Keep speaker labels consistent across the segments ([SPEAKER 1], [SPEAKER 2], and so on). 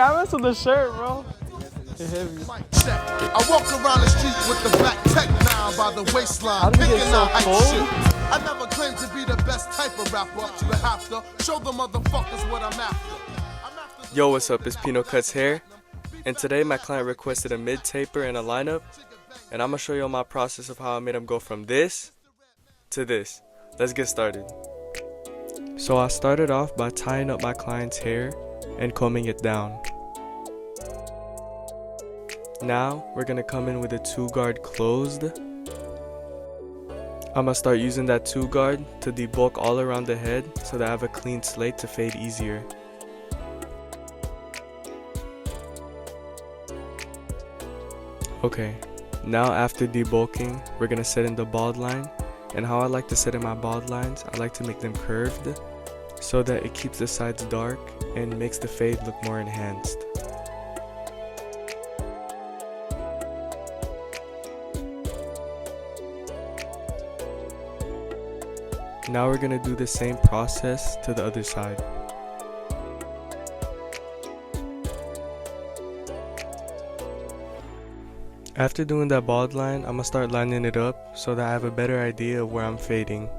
[SPEAKER 1] I mess with the shirt, bro. It's heavy.
[SPEAKER 2] I walk around the street with the black tech now by the waistline.
[SPEAKER 1] How did it get so cold?
[SPEAKER 2] I never claimed to be the best type of rapper, but have to show the motherfuckers what I'm after.
[SPEAKER 3] Yo, what's up? It's pinocutshair, and today my client requested a mid taper and a lineup, and I'm gonna show you my process of how I made him go from this to this. Let's get started. So I started off by tying up my client's hair and combing it down. Now we're gonna come in with a 2-guard closed. I'm gonna start using that 2-guard to debulk all around the head so that I have a clean slate to fade easier. Okay, now after debulking, we're gonna set in the bald line, and how I like to set in my bald lines, I like to make them curved so that it keeps the sides dark and makes the fade look more enhanced. Now we're gonna do the same process to the other side. After doing that bald line, I'm gonna start lining it up so that I have a better idea of where I'm fading.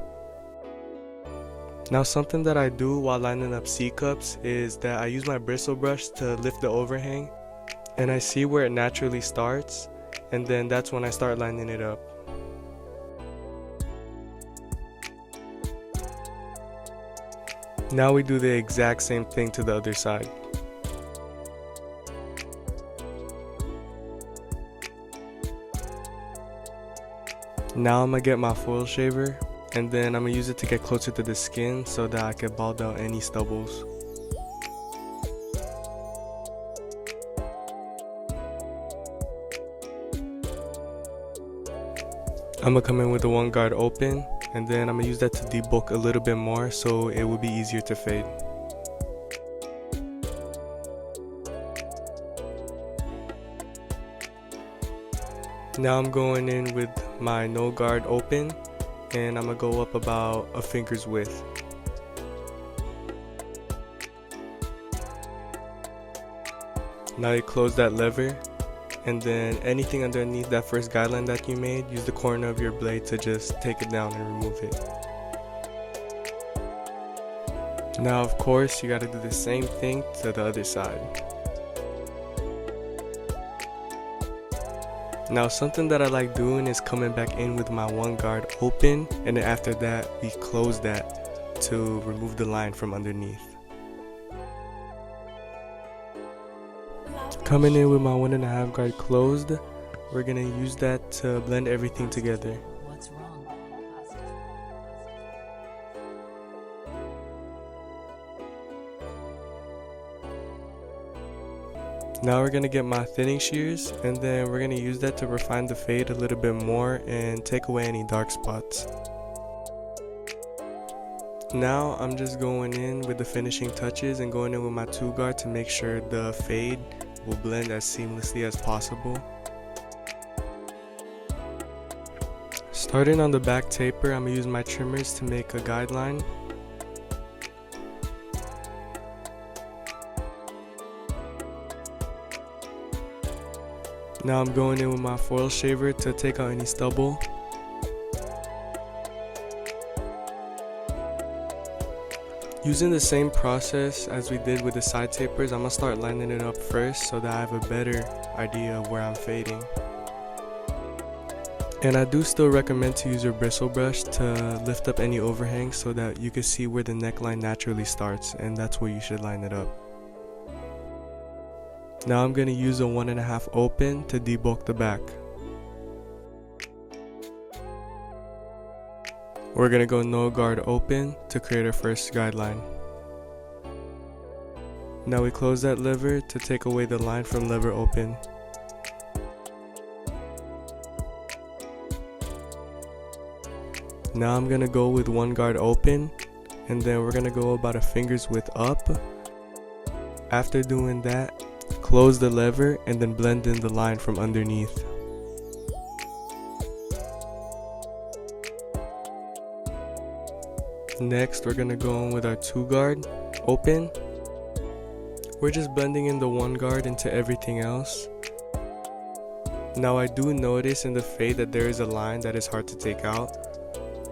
[SPEAKER 3] Now something that I do while lining up C-cups is that I use my bristle brush to lift the overhang, and I see where it naturally starts, and then that's when I start lining it up. Now we do the exact same thing to the other side. Now I'm gonna get my foil shaver, and then I'm gonna use it to get closer to the skin so that I can bald out any stubbles. I'm gonna come in with the 1-guard open, and then I'm gonna use that to debulk a little bit more so it will be easier to fade. Now I'm going in with my no guard open, and I'm gonna go up about a finger's width. Now you close that lever, and then anything underneath that first guideline that you made, use the corner of your blade to just take it down and remove it. Now of course you gotta do the same thing to the other side. Now something that I like doing is coming back in with my 1-guard open, and then after that we close that to remove the line from underneath. Coming in with my 1.5 guard closed, we're gonna use that to blend everything together.
[SPEAKER 4] What's wrong?
[SPEAKER 3] Now we're gonna get my thinning shears, and then we're gonna use that to refine the fade a little bit more and take away any dark spots. Now I'm just going in with the finishing touches and going in with my 2-guard to make sure the fade will blend as seamlessly as possible. Starting on the back taper, I'm gonna use my trimmers to make a guideline. Now I'm going in with my foil shaver to take out any stubble. Using the same process as we did with the side tapers, I'm gonna start lining it up first so that I have a better idea of where I'm fading. And I do still recommend to use your bristle brush to lift up any overhang so that you can see where the neckline naturally starts, and that's where you should line it up. Now I'm gonna use a 1.5 open to debulk the back. We're gonna go no guard open to create our first guideline. Now we close that lever to take away the line from lever open. Now I'm gonna go with 1-guard open, and then we're gonna go about a finger's width up. After doing that, close the lever and then blend in the line from underneath. Next, we're gonna go in with our 2-guard open. We're just blending in the one guard into everything else. Now I do notice in the fade that there is a line that is hard to take out.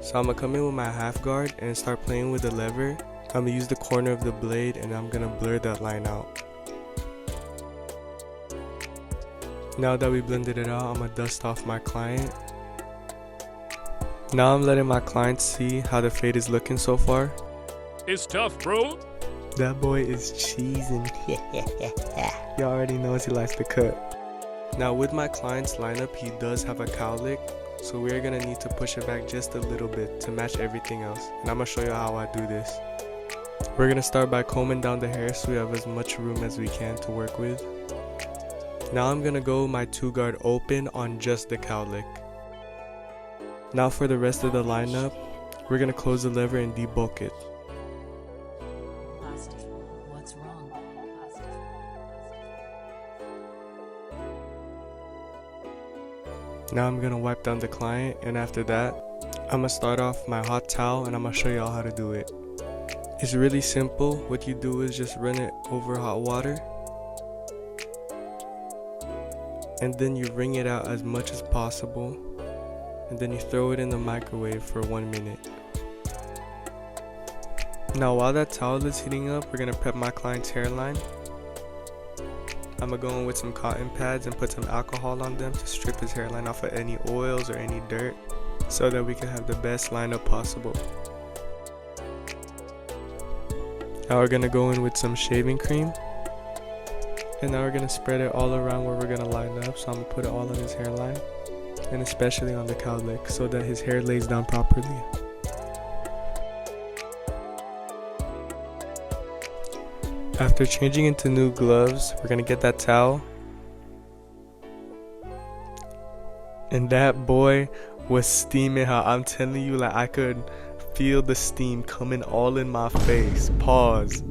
[SPEAKER 3] So I'm gonna come in with my half guard and start playing with the lever. I'm gonna use the corner of the blade and I'm gonna blur that line out. Now that we blended it out, I'm gonna dust off my client. Now I'm letting my client see how the fade is looking so far.
[SPEAKER 4] It's tough, bro.
[SPEAKER 3] That boy is cheesing. Y'all already knows he likes to cut. Now with my client's lineup, he does have a cowlick, so we're gonna need to push it back just a little bit to match everything else. And I'm gonna show you how I do this. We're gonna start by combing down the hair so we have as much room as we can to work with. Now I'm gonna go my 2 guard open on just the cowlick. Now for the rest of the lineup, we're gonna close the lever and debulk it.
[SPEAKER 5] What's wrong?
[SPEAKER 3] Now I'm gonna wipe down the client, and after that, I'm gonna start off my hot towel and I'm gonna show y'all how to do it. It's really simple. What you do is just run it over hot water, and then you wring it out as much as possible, and then you throw it in the microwave for 1 minute. Now while that towel is heating up, we're gonna prep my client's hairline. I'm gonna go in with some cotton pads and put some alcohol on them to strip his hairline off of any oils or any dirt so that we can have the best lineup possible. Now we're gonna go in with some shaving cream, and now we're gonna spread it all around where we're gonna line up. So I'm gonna put it all on his hairline, and especially on the cowlick so that his hair lays down properly. After changing into new gloves, we're gonna get that towel. And that boy was steaming how I'm telling you, like I could feel the steam coming all in my face. Pause.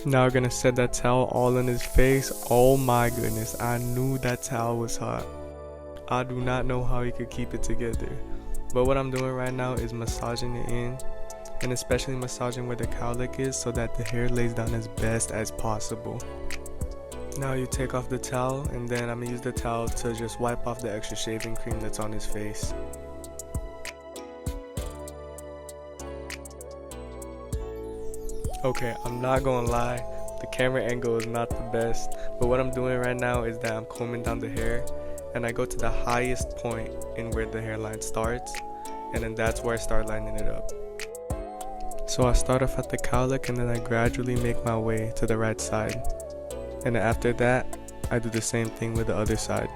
[SPEAKER 3] Now we're gonna set that towel all in his face. Oh my goodness, I knew that towel was hot. I do not know how he could keep it together. But what I'm doing right now is massaging it in, and especially massaging where the cowlick is so that the hair lays down as best as possible. Now you take off the towel, and then I'm gonna use the towel to just wipe off the extra shaving cream that's on his face. Okay, I'm not gonna lie, the camera angle is not the best, but what I'm doing right now is that I'm combing down the hair, and I go to the highest point in where the hairline starts, and then that's where I start lining it up. So I start off at the cowlick, and then I gradually make my way to the right side. And then after that, I do the same thing with the other side.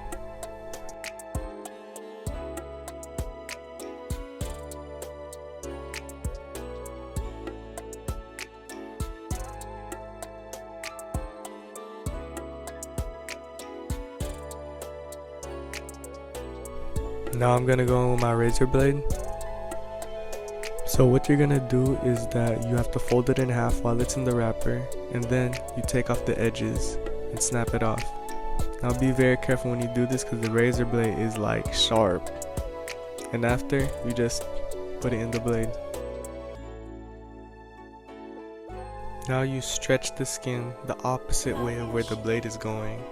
[SPEAKER 3] Now I'm gonna go in with my razor blade. So what you're gonna do is that you have to fold it in half while it's in the wrapper, and then you take off the edges and snap it off. Now be very careful when you do this because the razor blade is like sharp. And after, you just put it in the blade. Now you stretch the skin the opposite way of where the blade is going.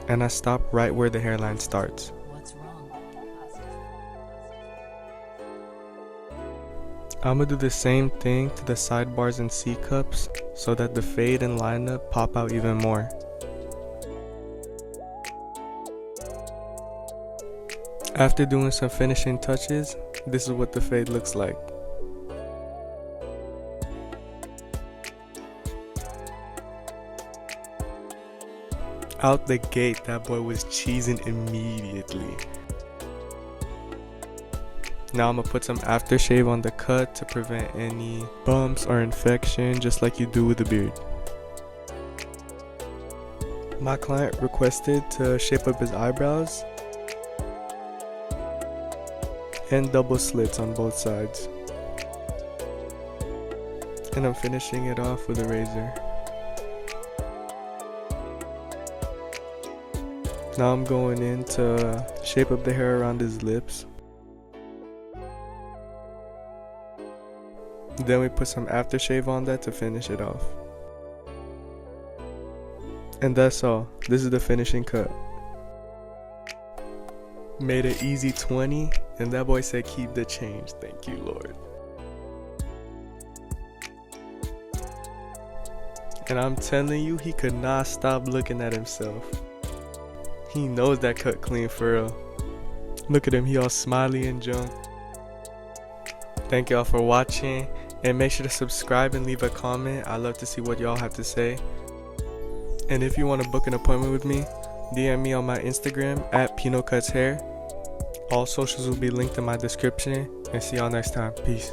[SPEAKER 3] And I stop right where the hairline starts.
[SPEAKER 5] What's wrong?
[SPEAKER 3] I'm gonna do the same thing to the sidebars and C-cups so that the fade and lineup pop out even more. After doing some finishing touches, this is what the fade looks like. Out the gate, that boy was cheesing immediately. Now I'm gonna put some aftershave on the cut to prevent any bumps or infection, just like you do with the beard. My client requested to shape up his eyebrows and double slits on both sides. And I'm finishing it off with a razor. Now I'm going in to shape up the hair around his lips. Then we put some aftershave on that to finish it off. And that's all. This is the finishing cut. Made it easy 20, and that boy said keep the change. Thank you, Lord. And I'm telling you, he could not stop looking at himself. He knows that cut clean for real. Look at him, he all smiley and junk. Thank y'all for watching, and make sure to subscribe and leave a comment. I love to see what y'all have to say. And if you want to book an appointment with me, DM me on my Instagram at pinocutshair. All socials will be linked in my description, and see y'all next time. Peace.